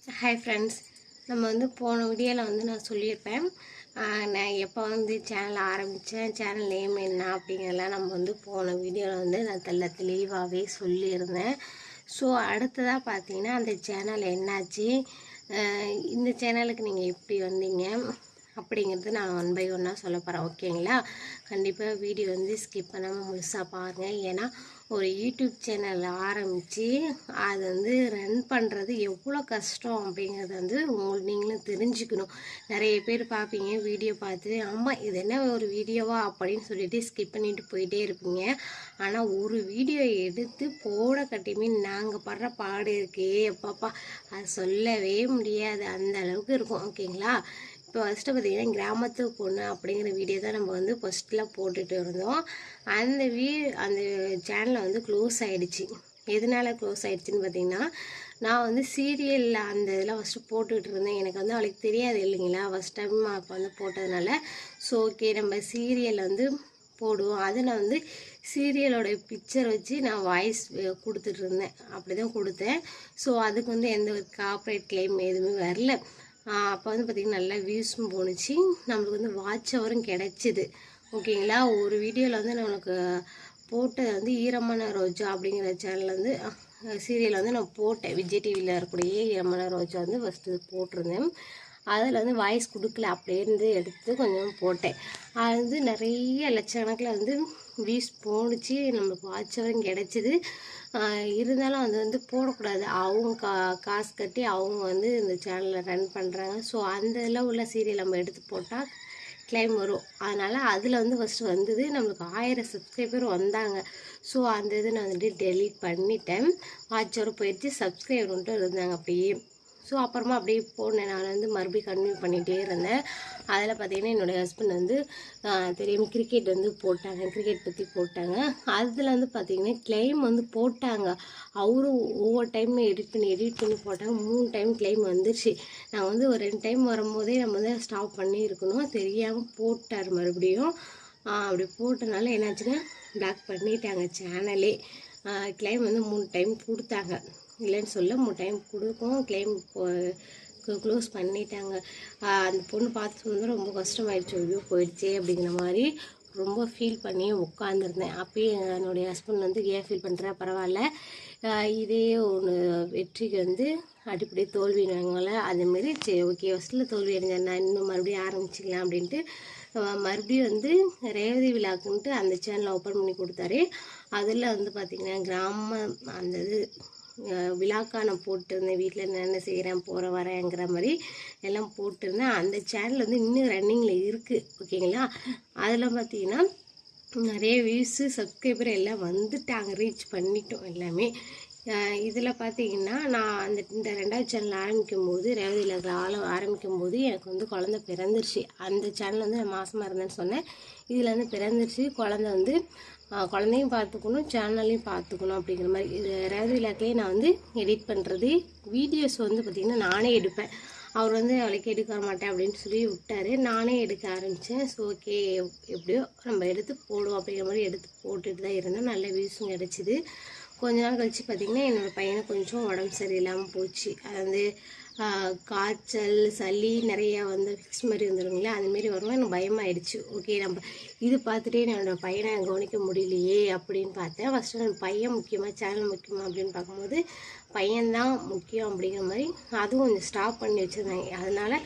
Hi friends, நம்ம போன வீடியோவில் நான் சொல்லியிருப்பேன். நான் எப்போ சேனல் ஆரம்பித்தேன், சேனல் நேம் என்ன அப்படிங்கிறதெல்லாம் நம்ம போன வீடியோவில் நான் தெளிவாகவே சொல்லியிருந்தேன். ஸோ அடுத்ததாக பார்த்தீங்கன்னா அந்த சேனல் என்னாச்சு, இந்த சேனலுக்கு நீங்கள் எப்படி வந்தீங்க அப்படிங்கிறது நான் 1 by 1 சொல்ல போகிறேன். ஓகேங்களா? கண்டிப்பாக வீடியோ ஸ்கிப் பண்ணாமல் முழுசாக பாருங்கள். ஏன்னா ஒரு யூடியூப் சேனல் ஆரம்பித்து அது ரன் பண்ணுறது எவ்வளோ கஷ்டம் அப்படிங்கிறது உங்களுக்கு நீங்களும் தெரிஞ்சுக்கணும். நிறைய பேர் பார்ப்பீங்க, வீடியோ பார்த்து ஆமாம் இது என்ன ஒரு வீடியோவா அப்படின்னு சொல்லிட்டு ஸ்கிப் பண்ணிட்டு போயிட்டே இருப்பீங்க. ஆனால் ஒரு வீடியோ எடுத்து போட கட்டியுமே நாங்கள் படுற பாடு இருக்கே எப்பாப்பா, அது சொல்லவே முடியாது, அந்த அளவுக்கு இருக்கும். ஓகேங்களா? இப்போ ஃபஸ்ட்டு பார்த்திங்கன்னா கிராமத்து பொண்ணு அப்படிங்கிற வீடியோ தான் நம்ம ஃபஸ்ட்டில் போட்டுட்டு இருந்தோம். அந்த அந்த சேனலை க்ளோஸ் ஆகிடுச்சு. எதனால் க்ளோஸ் ஆகிடுச்சின்னு பார்த்திங்கன்னா, நான் சீரியலில் அந்த இதெல்லாம் ஃபஸ்ட்டு போட்டுக்கிட்டு இருந்தேன். எனக்கு அவளுக்கு தெரியாது இல்லைங்களா, ஃபஸ்ட் டைம் அப்போ போட்டதுனால. ஸோ ஓகே நம்ம சீரியலில் போடுவோம். அதை நான் சீரியலோட பிக்சர் வச்சு நான் வாய்ஸ் கொடுத்துட்டு இருந்தேன். அப்படி தான் கொடுத்தேன். ஸோ அதுக்கு எந்த ஒரு கார்ப்பரேட் கிளைம் எதுவுமே வரல. அப்போ பார்த்திங்கன்னா நல்லா வியூஸும் போணுச்சு, நம்மளுக்கு வாட்ச் ஹவரும் கிடச்சிது. ஓகேங்களா? ஒரு வீடியோவில் நம்மளுக்கு போட்டது ஈரமான ரோஜா அப்படிங்கிற சேனலில் சீரியலில் நான் போட்டேன். விஜய் டிவியில் இருக்கக்கூடிய ஈரமான ரோஜா ஃபஸ்ட்டு போட்டிருந்தேன். அதில் வாய்ஸ் கொடுக்கல, அப்படியே எடுத்து கொஞ்சம் போட்டேன். அது நிறைய லட்சக்கணக்கில் வியூஸ் போணுச்சு, நம்மளுக்கு வாட்ச் ஹவரும் கிடச்சிது. இருந்தாலும் அது போடக்கூடாது, அவங்க காசு கட்டி அவங்க இந்த சேனலை ரன் பண்ணுறாங்க. ஸோ அந்த இதில் உள்ள சீரியல் நம்ம எடுத்து போட்டால் கிளைம் வரும். அதனால் அதில் ஃபஸ்ட்டு வந்தது நம்மளுக்கு 1000 சப்ஸ்கிரைபர் வந்தாங்க. ஸோ அந்த இது நான் டெலீட் பண்ணிட்டேன். வாட்ச் ஹவர் போயிடுச்சு, சப்ஸ்கிரைபர் மட்டும் இருந்தாங்க அப்படியே. ஸோ அப்புறமா அப்படியே போனேன், நான் மறுபடியும் கன்டினியூ பண்ணிகிட்டே இருந்தேன். அதில் பார்த்திங்கன்னா என்னுடைய ஹஸ்பண்ட் தெரியும் கிரிக்கெட் போட்டாங்க, கிரிக்கெட் பற்றி போட்டாங்க. அதில் பார்த்திங்கன்னா கிளைம் போட்டாங்க. அவரும் ஒவ்வொரு டைம் எடிட் பண்ணி போட்டாங்க. 3 டைம் கிளைம் வந்துருச்சு. நான் ஒரு 2 டைம் வரும்போதே நம்ம ஸ்டாப் பண்ணியிருக்கணும், தெரியாமல் போட்டார் மறுபடியும். அப்படி போட்டனால என்னாச்சுன்னா பிளாக் பண்ணிட்டாங்க சேனலே. கிளைம் 3 டைம் கொடுத்தாங்க, இல்லைன்னு சொல்ல 3 டைம் கொடுக்கும், கிளைம் க்ளோஸ் பண்ணிட்டாங்க. அந்த பொண்ணு பார்த்து சொன்னது ரொம்ப கஷ்டமாயிடுச்சு, ஐயோ போயிடுச்சே அப்படிங்கிற மாதிரி ரொம்ப ஃபீல் பண்ணி உட்காந்துருந்தேன். அப்போயே என்னுடைய ஹஸ்பண்ட் ஏன் ஃபீல் பண்ணுறா, பரவாயில்ல, இதே ஒன்று வெற்றிக்கு அடிப்படை தோல்வினாங்கள அதுமாரி சரி ஓகே ஃபஸ்ட்டில் தோல்வி அடைஞ்சேன், நான் இன்னும் மறுபடியும் ஆரம்பிச்சிக்கலாம் அப்படின்ட்டு மறுபடியும் ரேவதி விழாக்குன்ட்டு அந்த சேனலை ஓப்பன் பண்ணி கொடுத்தாரு. அதில் பார்த்திங்கன்னா கிராம அந்த இது விழாக்கான போட்டிருந்தேன், வீட்டில் என்னென்ன செய்கிறேன் போகிற வரேங்கிற மாதிரி எல்லாம் போட்டிருந்தேன். அந்த சேனல் இன்னும் ரன்னிங்கில் இருக்குது. ஓகேங்களா? அதில் பார்த்திங்கன்னா நிறைய வியூஸு சப்ஸ்கிரைபர் எல்லாம் வந்துட்டாங்க, ரீச் பண்ணிட்டோம் எல்லாமே. இதில் பார்த்திங்கன்னா நான் இந்த 2வது சேனல் ஆரம்பிக்கும் போது, ரேவதியில் ஆரம்பிக்கும் போது எனக்கு குழந்த பிறந்துருச்சு. அந்த சேனல் நான் மாசமாக இருந்தேன்னு சொன்னேன். இதில் பிறந்துருச்சு. குழந்தையும் பார்த்துக்கணும், சேனல்லையும் பார்த்துக்கணும் அப்படிங்கிற மாதிரி. இது ரேவதி விழாக்கிலே நான் எடிட் பண்ணுறது வீடியோஸ் பார்த்திங்கன்னா நானே எடுப்பேன். அவர் அவளுக்கு எடுக்க வர மாட்டேன் அப்படின்னு சொல்லி விட்டார். நானே எடுக்க ஆரம்பித்தேன். ஸோ ஓகே எப்படியோ நம்ம எடுத்து போடுவோம் அப்படிங்கிற மாதிரி எடுத்து போட்டுட்டு தான் இருந்தேன். நல்ல வியூஸும் கிடச்சிது. கொஞ்ச நாள் கழித்து பார்த்திங்கன்னா என்னோடய பையனுக்கு கொஞ்சம் உடம்பு சரியில்லாமல் போச்சு. அது காய்ச்சல் சளி நிறையா ஃபிக்ஸ் மாதிரி வந்துடுங்களா, அதுமாரி வரும். எனக்கு பயமாகிடுச்சு. ஓகே நம்ம இது பார்த்துட்டே என்னோடய பையனை கவனிக்க முடியலையே அப்படின்னு பார்த்தேன். ஃபஸ்ட்டு நம்ம பையன் முக்கியமாக சேனல் முக்கியமாக அப்படின்னு பார்க்கும்போது பையன்தான் முக்கியம் அப்படிங்கிற மாதிரி அதுவும் கொஞ்சம் ஸ்டாப் பண்ணி வச்சுருந்தாங்க. அதனால்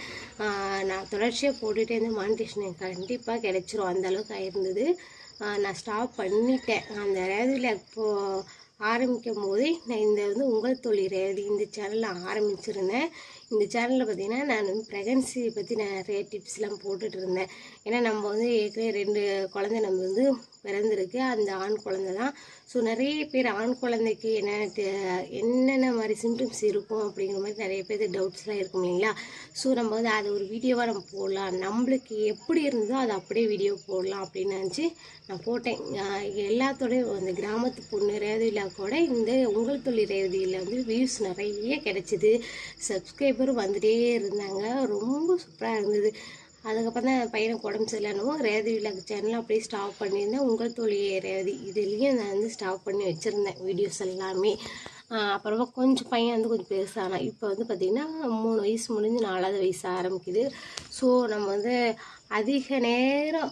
நான் தொடர்ச்சியாக போட்டுகிட்டே இருந்தேன். மானிட்டேஷன் எனக்கு கண்டிப்பாக கிடச்சிரும், அந்தளவுக்கு ஆயிருந்தது. நான் ஸ்டாப் பண்ணிட்டேன். அந்த ரேவதியில் இப்போது ஆரம்பிக்கும் போதே நான் இந்த உங்கள் தொழில் ரேவதி இந்த சேனலில் ஆரம்பிச்சிருந்தேன். இந்த சேனலில் பார்த்திங்கன்னா நான் ப்ரெக்னன்சி பற்றி நிறைய டிப்ஸ்லாம் போட்டுட்டு இருந்தேன். ஏன்னா நம்ம ஏற்கனவே 2 குழந்தை நம்ம பிறந்திருக்கு, அந்த ஆண் குழந்தை தான். ஸோ நிறைய பேர் ஆண் குழந்தைக்கு என்னென்ன மாதிரி சிம்டம்ஸ் இருக்கும் அப்படிங்கிற மாதிரி நிறைய பேர் டவுட்ஸ்லாம் இருக்கும் இல்லைங்களா. ஸோ நம்ம அதை ஒரு வீடியோவாக நம்ம போடலாம், நம்மளுக்கு எப்படி இருந்ததோ அதை அப்படியே வீடியோ போடலாம் அப்படின்னு நினச்சி நான் போட்டேன். எல்லாத்தோடய அந்த கிராமத்து பொண்ணு ரேவதி விழாக்கோட இந்த உங்கள் தொழில் ரேவதியில் வியூஸ் நிறைய கிடச்சிது, சப்ஸ்கிரைபரும் வந்துகிட்டே இருந்தாங்க. ரொம்ப சூப்பராக இருந்தது. அதுக்கப்புறம் தான் பையனுக்கு உடம்பு சரியில்லைனவும் ரேவதி விழாக்கு சேனல் அப்படியே ஸ்டாப் பண்ணியிருந்தேன். உங்கள் தொழில் ரேவதி இதுலேயும் நான் ஸ்டாப் பண்ணி வச்சுருந்தேன் வீடியோஸ் எல்லாமே. அப்புறமா கொஞ்சம் பையன் வந்து கொஞ்சம் பெருசானான். இப்போ வந்து பார்த்திங்கன்னா 3 வயசு முடிஞ்சு 4வது வயசு ஆரம்பிக்குது. ஸோ நம்ம வந்து அதிக நேரம்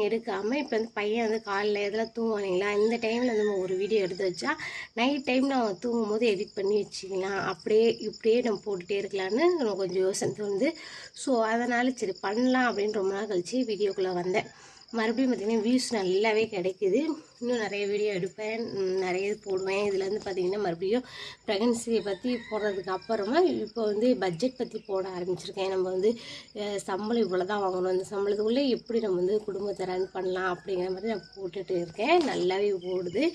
எடுக்காமல் இப்போ வந்து பையன் வந்து காலையில் இதெல்லாம் தூங்குவானிங்களா, இந்த டைமில் நம்ம ஒரு வீடியோ எடுத்து வச்சா நைட் டைம் நம்ம தூங்கும்போது எடிட் பண்ணி வச்சுக்கலாம். அப்படியே இப்படியே நம்ம போட்டுகிட்டே இருக்கலான்னு நம்ம கொஞ்சம் யோசனை தோணுது. ஸோ அதனால் சரி பண்ணலாம் அப்படின்னு ரொம்ப நாள் கழிச்சு வீடியோக்குள்ளே வந்தேன். மறுபடியும் பார்த்திங்கன்னா வியூஸ் நல்லாவே கிடைக்குது. இன்னும் நிறைய வீடியோ எடுப்பேன், நிறைய போடுவேன். இதில் வந்து பார்த்திங்கன்னா மறுபடியும் ப்ரெக்னன்சியை பற்றி போடுறதுக்கு அப்புறமா இப்போ வந்து பட்ஜெட் பற்றி போட ஆரம்பிச்சிருக்கேன். நம்ம வந்து சம்பளம் இவ்வளோ தான் வாங்கணும், அந்த சம்பளத்துக்குள்ளே எப்படி நம்ம வந்து குடும்பத்தை ரன் பண்ணலாம் அப்படிங்கிற மாதிரி நான் போட்டுட்டு இருக்கேன். நல்லாவே ஓடுது.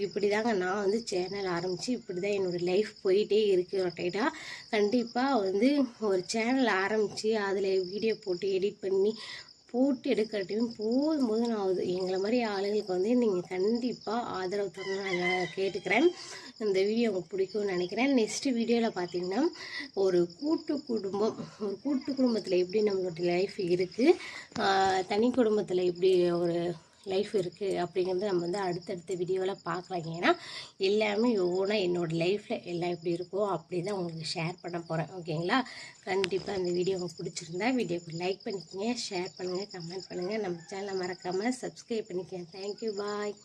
இப்படி தாங்க நான் வந்து சேனல் ஆரம்பித்து இப்படி தான் என்னோடய லைஃப் போயிட்டே இருக்குது. ரொட்டேட்டாக கண்டிப்பாக வந்து ஒரு சேனல் ஆரம்பித்து அதில் வீடியோ போட்டு எடிட் பண்ணி போட்டு எடுக்கட்டும் போதும் ஆகுது. எங்களை மாதிரி ஆளுங்களுக்கு வந்து நீங்கள் கண்டிப்பாக ஆதரவு தரணும்னு நான் கேட்டுக்கிறேன். இந்த வீடியோ உங்களுக்கு பிடிக்கும்னு நினைக்கிறேன். நெக்ஸ்ட்டு வீடியோவில் பார்த்தீங்கன்னா ஒரு கூட்டு குடும்பத்தில் எப்படி நம்மளோட லைஃப் இருக்குது, தனி குடும்பத்தில் எப்படி ஒரு லைஃப் இருக்குது அப்படிங்கிறது நம்ம வந்து அடுத்தடுத்த வீடியோவில் பார்க்கலாம். ஏன்னா எல்லாமே ஒவ்வொன்றா என்னோடய லைஃப்பில் எல்லாம் எப்படி இருக்கோ அப்படி தான் உங்களுக்கு ஷேர் பண்ண போகிறேன். ஓகேங்களா? கண்டிப்பாக இந்த வீடியோ உங்களுக்கு பிடிச்சிருந்தா வீடியோக்கு லைக் பண்ணிக்கோங்க, ஷேர் பண்ணுங்கள், கமெண்ட் பண்ணுங்கள். நம்ம சேனலை மறக்காமல் சப்ஸ்கிரைப் பண்ணிக்கோங்க. தேங்க்யூ, பாய்.